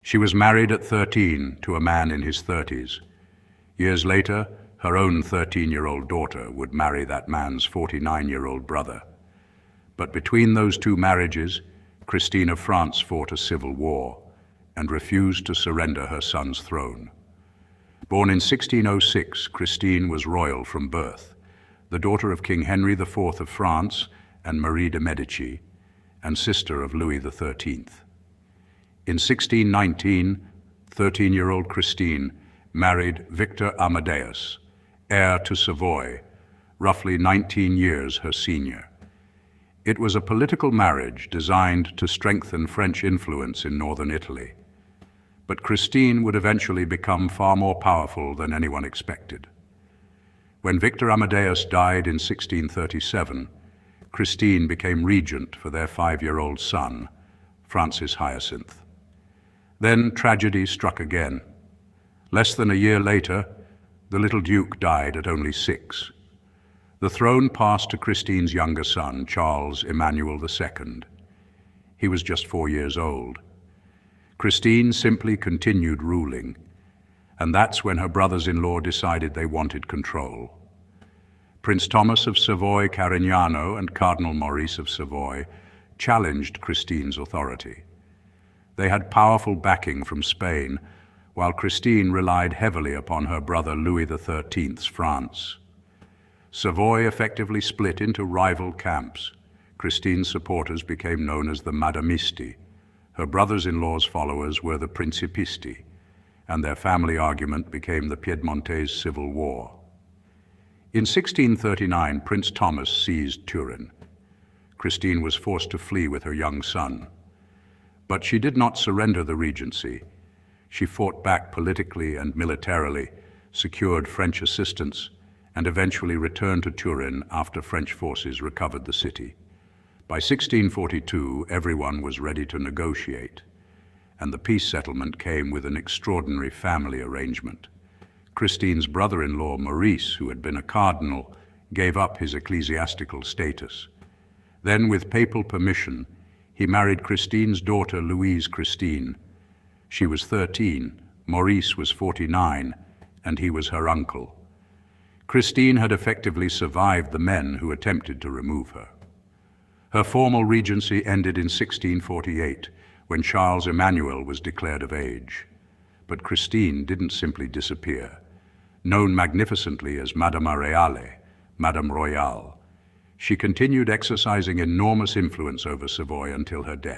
She was married at 13 to a man in his 30s. Years later, her own 13-year-old daughter would marry that man's 49-year-old brother. But between those two marriages, Christine of France fought a civil war and refused to surrender her son's throne. Born in 1606, Christine was royal from birth, the daughter of King Henry IV of France and Marie de Medici, and sister of Louis XIII. In 1619, 13-year-old Christine married Victor Amadeus, heir to Savoy, roughly 19 years her senior. It was a political marriage designed to strengthen French influence in northern Italy. But Christine would eventually become far more powerful than anyone expected. When Victor Amadeus died in 1637, Christine became regent for their 5-year-old son, Francis Hyacinth. Then tragedy struck again. Less than a year later, the little duke died at only 6. The throne passed to Christine's younger son, Charles Emmanuel II. He was just 4 years old. Christine simply continued ruling, and that's when her brothers-in-law decided they wanted control. Prince Thomas of Savoy-Carignano and Cardinal Maurice of Savoy challenged Christine's authority. They had powerful backing from Spain, while Christine relied heavily upon her brother Louis XIII's France. Savoy effectively split into rival camps. Christine's supporters became known as the Madamisti. Her brothers-in-law's followers were the Principisti, and their family argument became the Piedmontese Civil War. In 1639, Prince Thomas seized Turin. Christine was forced to flee with her young son. But she did not surrender the regency. She fought back politically and militarily, secured French assistance, and eventually returned to Turin after French forces recovered the city. By 1642, everyone was ready to negotiate, and the peace settlement came with an extraordinary family arrangement. Christine's brother-in-law, Maurice, who had been a cardinal, gave up his ecclesiastical status. Then, with papal permission, he married Christine's daughter, Louise Christine. She was 13, Maurice was 49, and he was her uncle. Christine had effectively survived the men who attempted to remove her. Her formal regency ended in 1648, when Charles Emmanuel was declared of age. But Christine didn't simply disappear. Known magnificently as Madama Reale, Madame Royale, she continued exercising enormous influence over Savoy until her death.